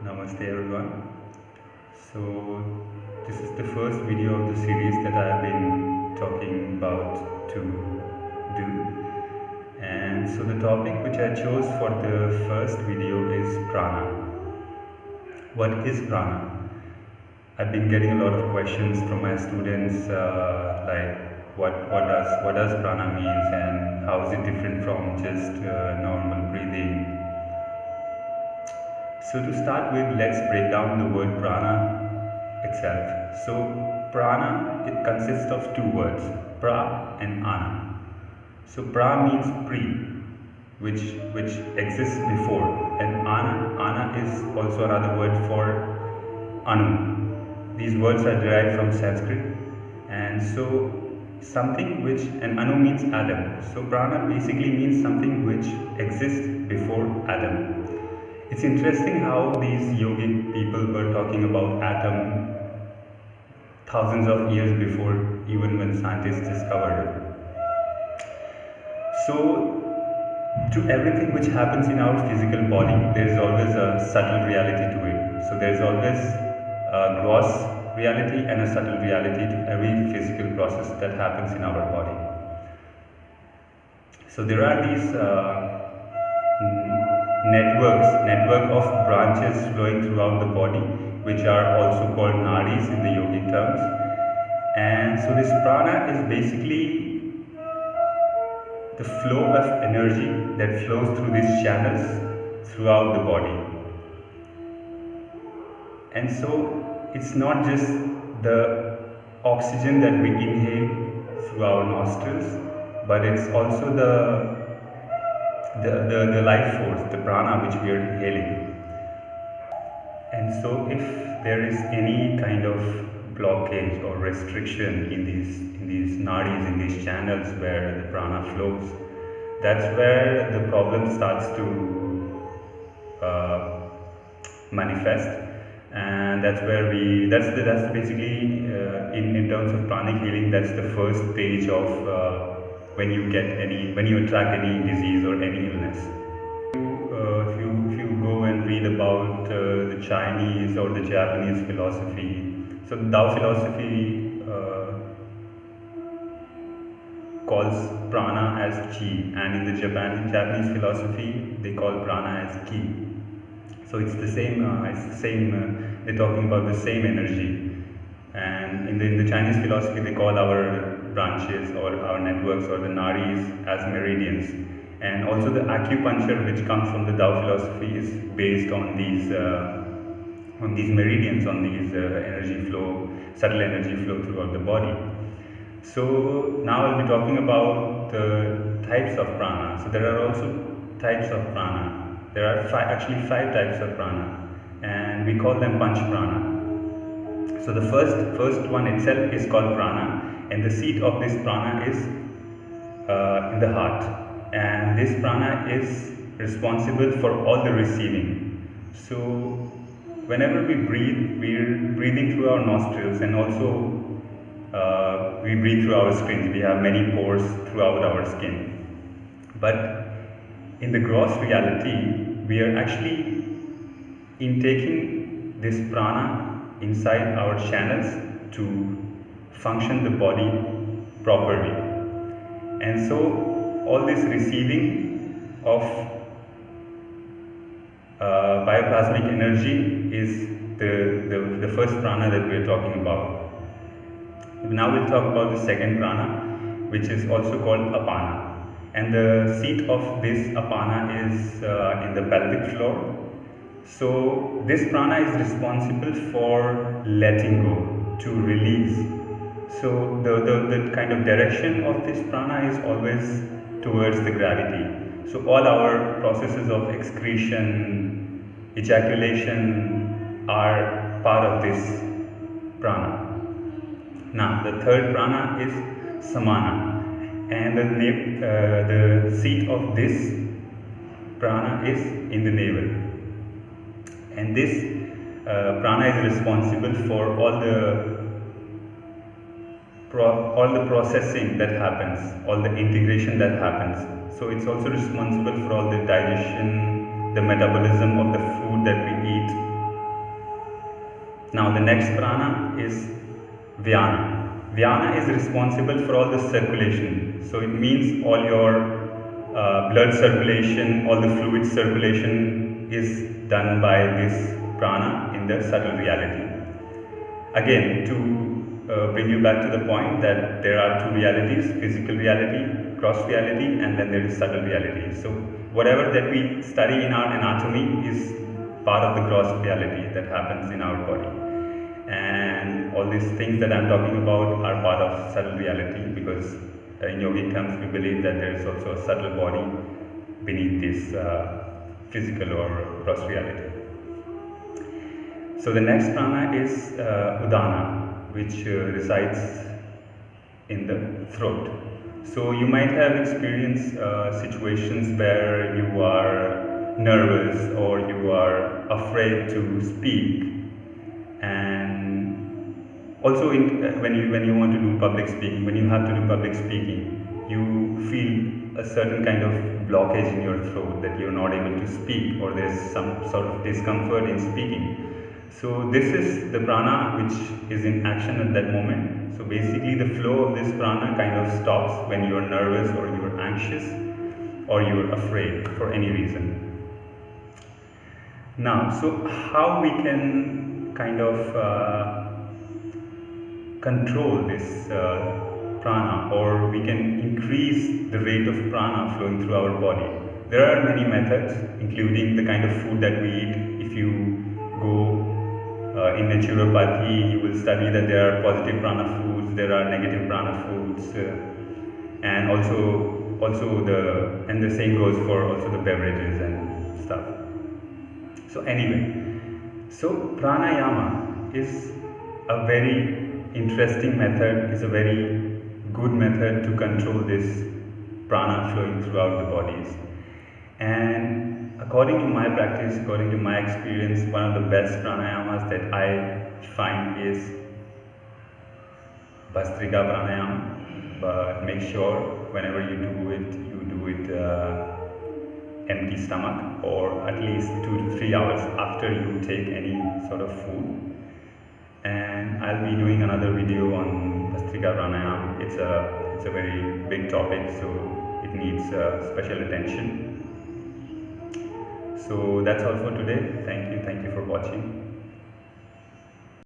Namaste everyone. So this is the first video of the series that I have been talking about to do. And so the topic which I chose for the first video is prana. What is prana? I've been getting a lot of questions from my students like what does prana means and how is it different from just normal breathing. So to start with, let's break down the word prana itself. So prana, it consists of two words, pra and ana. So pra means pre, which exists before, and ana is also another word for anu. These words are derived from Sanskrit, and so something which, and anu means atom. So prana basically means something which exists before atom. It's interesting how these yogic people were talking about atom thousands of years before even when scientists discovered it. So to everything which happens in our physical body, there is always a subtle reality to it. So there is always a gross reality and a subtle reality to every physical process that happens in our body. So there are these network of branches flowing throughout the body, which are also called nadis in the yogic terms. And so this prana is basically the flow of energy that flows through these channels throughout the body. And so it's not just the oxygen that we inhale through our nostrils, but it's also the life force, the prana which we are inhaling. And so if there is any kind of blockage or restriction in these nadis, in these channels where the prana flows, that's where the problem starts to manifest. And that's where that's basically in terms of pranic healing, that's the first stage of when you attract any disease or any illness. If you go and read about the Chinese or the Japanese philosophy, so Tao philosophy calls prana as chi, and in the Japanese philosophy they call prana as ki. So it's the same. They're talking about the same energy. And in the Chinese philosophy, they call our branches or our networks or the nadis as meridians. And also the acupuncture, which comes from the Tao philosophy, is based on these meridians, on these subtle energy flow throughout the body. So now I'll be talking about the types of prana. So there are also types of prana. There are actually five types of prana, and we call them panch prana. So the first one itself is called prana, and the seat of this prana is in the heart, and this prana is responsible for all the receiving. So whenever we breathe, we're breathing through our nostrils, and also we breathe through our skins. We have many pores throughout our skin, but in the gross reality, we are actually intaking this prana inside our channels to function the body properly. And so all this receiving of bioplasmic energy is the first prana that we are talking about. Now we'll talk about the second prana, which is also called apana. And the seat of this apana is in the pelvic floor. So this prana is responsible for letting go, to release. So the kind of direction of this prana is always towards the gravity. So all our processes of excretion, ejaculation are part of this prana. Now the third prana is samana. And the seat of this prana is in the navel, and this prana is responsible for all the processing that happens, all the integration that happens. So it's also responsible for all the digestion, the metabolism of the food that we eat, Now the next prana is Vyana. Vyana is responsible for all the circulation. So it means all your blood circulation, all the fluid circulation is done by this prana in the subtle reality. Again, to bring you back to the point that there are two realities: physical reality, gross reality, and then there is subtle reality. So whatever that we study in our anatomy is part of the gross reality that happens in our body, and all these things that I'm talking about are part of subtle reality, because in yogic terms we believe that there is also a subtle body beneath this physical or gross reality. So the next prana is Udana, which resides in the throat. So you might have experienced situations where you are nervous or you are afraid to speak, and also when you want to do public speaking, when you have to do public speaking, you feel a certain kind of blockage in your throat, that you're not able to speak, or there's some sort of discomfort in speaking. So this is the prana which is in action at that moment. So basically the flow of this prana kind of stops when you're nervous or you're anxious or you're afraid for any reason. Now, so how we can kind of control this prana, or we can increase the rate of prana flowing through our body. There are many methods, including the kind of food that we eat. If you go in naturopathy, you will study that there are positive prana foods, there are negative prana foods, and also the same goes for also the beverages and stuff. So anyway, so pranayama is a very interesting method, is a very good method to control this prana flowing throughout the bodies. And according to my practice, according to my experience, one of the best pranayamas that I find is Bhastrika pranayama. But make sure whenever you do it empty stomach, or at least 2 to 3 hours after you take any sort of food. And I'll be doing another video on Bhastrika pranayama. It's a very big topic, so it needs special attention. So that's all for today. Thank you for watching.